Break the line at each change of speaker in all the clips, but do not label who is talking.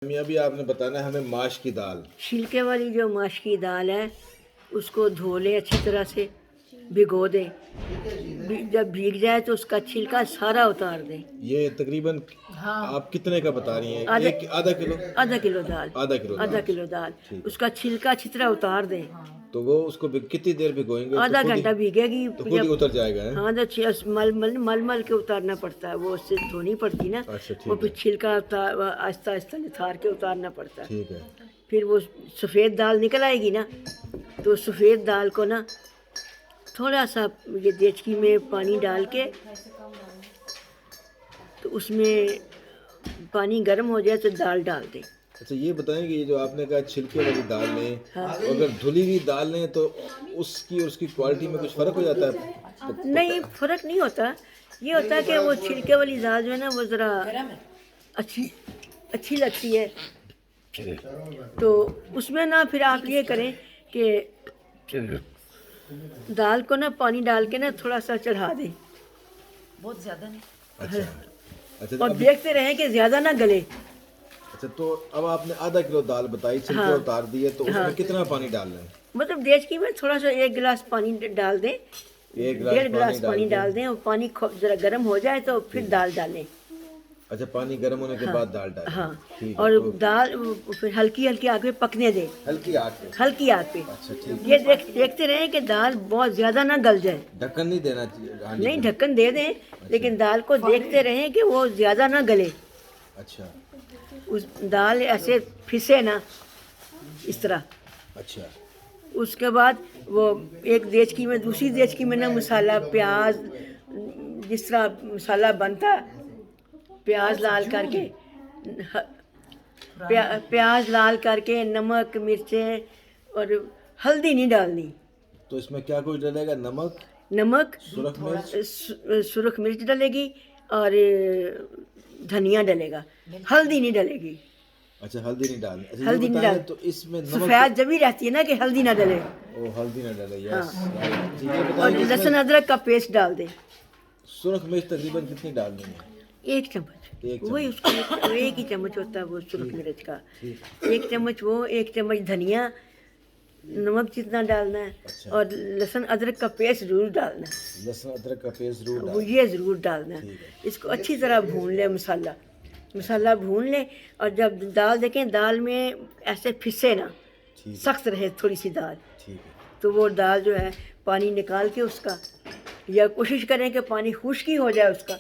अभी आपने बताना है हमें माश की दाल।
छिलके वाली जो माश की दाल है उसको धो ले अच्छी तरह से, भिगो दे। जब भीग जाए तो उसका छिलका सारा उतार दे।
ये तकरीबन आप कितने का बता रही हैं? एक आधा किलो?
आधा किलो दाल।
आधा किलो दाल।
दाल
ठीक है।
उसका छिलका अच्छी तरह उतार दे।
तो वो उसको कितनी देर भिगोएंगे?
आधा घंटा भीगेगी
तो खुद ही उतर जाएगा है?
हाँ, तो मल मल मल मल के उतारना पड़ता है, वो उससे धोनी पड़ती ना।
अच्छा, ठीक
वो फिर
है।
छिलका आहिस्ता आहिस्ता निथार के उतारना पड़ता है।
ठीक है।
फिर वो सफ़ेद दाल निकल आएगी ना, तो सफ़ेद दाल को ना थोड़ा सा ये देचकी में पानी डाल के, तो उसमें पानी गर्म हो जाए तो दाल डाल दे।
अच्छा, ये बताएंगे ये जो आपने कहा छिलके वाली दाल लें,
हाँ।
अगर धुली हुई दाल लें तो उसकी और उसकी क्वालिटी में कुछ फ़र्क हो जाता है?
नहीं, फ़र्क नहीं होता। ये होता है कि वो छिलके वाली दाल जो है ना वो ज़रा अच्छी लगती है। तो उसमें ना फिर आप ये करें कि दाल को ना पानी डाल के ना थोड़ा सा चढ़ा दें,
बहुत ज़्यादा नहीं।
अच्छा अच्छा।
और देखते रहें कि ज़्यादा ना गले।
अच्छा, तो अब आपने आधा किलो दाल बताई, छिलके
हाँ।
उतार दिए, तो उसमें कितना पानी डालना है?
मतलब देचकी में थोड़ा सा 1 गिलास पानी डाल दें, 1.5 गिलास पानी डाल दें, और पानी ज़रा गर्म हो जाए तो फिर दाल डालें।
अच्छा, पानी गर्म होने के बाद दाल डालें।
हाँ,
ठीक है।
और
तो
दाल फिर हल्की हल्की आग पे पकने दें,
हल्की आग पे।
हल्की आग पे।
अच्छा, ठीक।
ये देखते रहें कि दाल बहुत ज़्यादा ना गल जाए।
ढक्कन नहीं देना चाहिए?
नहीं, ढक्कन दे दें, लेकिन दाल को देखते रहें कि वो ज़्यादा ना गले।
अच्छा
उस दाल ऐसे फिसे ना, इस तरह।
अच्छा।
उसके बाद वो एक देचकी में, दूसरी देचकी में ना मसाला, प्याज, जिस तरह मसाला बनता, प्याज लाल करके, प्याज लाल करके, नमक, मिर्चें और हल्दी नहीं डालनी।
तो इसमें क्या कुछ डलेगा?
नमक,
सुरख मिर्च?
सुरख मिर्च डलेगी और धनिया डलेगा, हल्दी नहीं डलेगी।
अच्छा, हल्दी नहीं डालनी। अच्छा,
हल्दी
ये
नहीं
बताएं
डाल,
तो इसमें नमक?
सफ़ेद जब ही रहती है ना कि हल्दी ना डले।
ओ, हल्दी ना डाले। यस।
हाँ।
ठीक है।
और
बताएं कि
लहसुन
इसमें
अदरक का पेस्ट डाल दे,
सुरख मिर्च तकरीबन कितनी डालनी है?
1 चम्मच।
एक
वही
चम्मच।
उसका एक ही चम्मच होता है वो सुरख मिर्च का।
ठीक।
1 चम्मच वो, 1 चम्मच धनिया, नमक जितना डालना है।
अच्छा।
और लहसुन अदरक का पेस्ट ज़रूर डालना है,
लहसुन अदरक का पेस्ट जरूर
वो
डालें।
ये ज़रूर डालना है।
ठीक है।
इसको अच्छी तरह भून ले, मसाला भून ले। और जब दाल देखें दाल में ऐसे फिसे ना,
ठीक है।
सख्त रहे थोड़ी सी दाल,
ठीक है।
तो वो दाल जो है पानी निकाल के उसका, या कोशिश करें कि पानी खुश्क ही हो जाए उसका।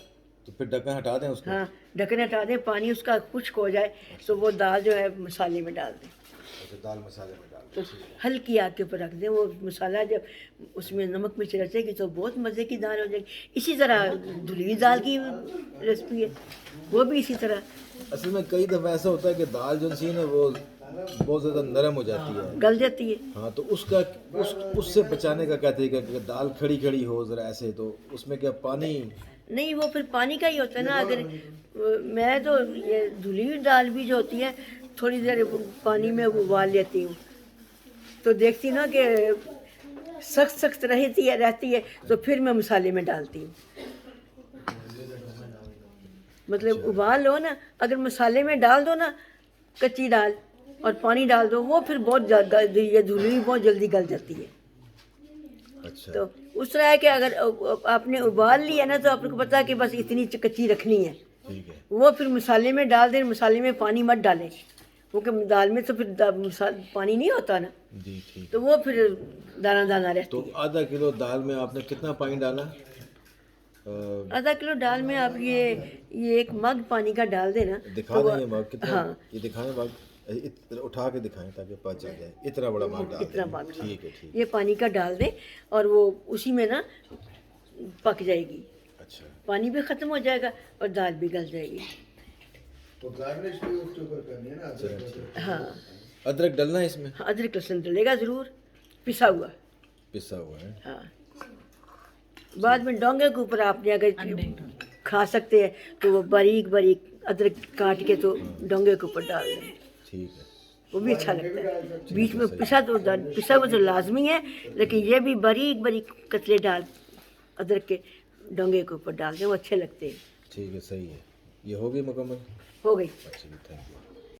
तो फिर ढक्कन हटा दें उसको?
हाँ, ढक्कन हटा दें, पानी उसका खुश्क हो जाए तो वो दाल जो है मसाले में डाल दें।
अच्छा, दाल मसाले में डाल
तो
दें।
हल्की आग के ऊपर रख दें। वो मसाला जब उसमें नमक मिर्च रचेगी तो बहुत मज़े की दाल हो जाएगी। इसी तरह धुली हुई दाल की रेसिपी है, वो भी इसी तरह
असल में कई दफ़ा ऐसा होता है कि दाल जो सी ना वो बहुत ज़्यादा नरम हो जाती है।
गल जाती है।
हाँ, तो उससे बचाने का क्या तरीका है कि दाल खड़ी खड़ी हो ज़रा ऐसे, तो उसमें क्या पानी?
नहीं, वो फिर पानी का ही होता है ना। अगर मैं तो ये धुली हुई दाल भी जो होती है थोड़ी देर पानी में उबाल लेती हूँ, तो देखती ना कि सख्त रहती है तो फिर मैं मसाले में डालती हूँ। मतलब उबाल लो ना, अगर मसाले में डाल दो ना कच्ची दाल और पानी डाल दो, वो फिर बहुत ये धुली हुई बहुत जल्दी गल जाती है।
अच्छा।
तो उस तरह है कि अगर आपने उबाल लिया ना तो आपको पता है कि बस इतनी कच्ची रखनी है।
ठीक है।
वो फिर मसाले में डाल दें, मसाले में पानी मत डालें, क्योंकि दाल में तो फिर पानी नहीं होता ना,
जी, ठीक।
तो वो फिर दाना दाना रहती
तो
है।
आधा किलो दाल में आपने कितना पानी डाला?
आधा किलो दाल में आप ये 1 मग पानी का डाल देना।
दिखा
तो
दें
वो,
ये मग कितना?
हाँ,
ये दिखाएं मग, उठा के दिखाएं ताकि पता चल जाए। इतना बड़ा मग डाल
इतना
दें।
मग,
ठीक है। ठीक।
ये पानी का डाल दें और वो उसी में ना पक जाएगी।
अच्छा।
पानी भी ख़त्म हो जाएगा और दाल भी गल जाएगी।
तो गार्निश भी उसके ऊपर करनी है ना?
अच्छा।
हाँ,
अदरक डलना है इसमें?
हाँ, अदरक लहसुन डलेगा ज़रूर, पिसा हुआ।
पिसा हुआ है।
हाँ, बाद में डोंगे के ऊपर आपने अगर खा सकते हैं तो वो बारीक बारीक अदरक काट के तो डोंगे के ऊपर डाल दें,
ठीक है।
वो भी अच्छा लगता है। बीच में पिसा हुआ तो लाजमी है, लेकिन ये भी बारीक बारीक कतले डाल अदरक के डोंगे के ऊपर डाल दें, वो अच्छे लगते हैं।
ठीक है, सही है। ये हो गई मुकम्मल?
हो गई।
अच्छा जी, थैंक यू।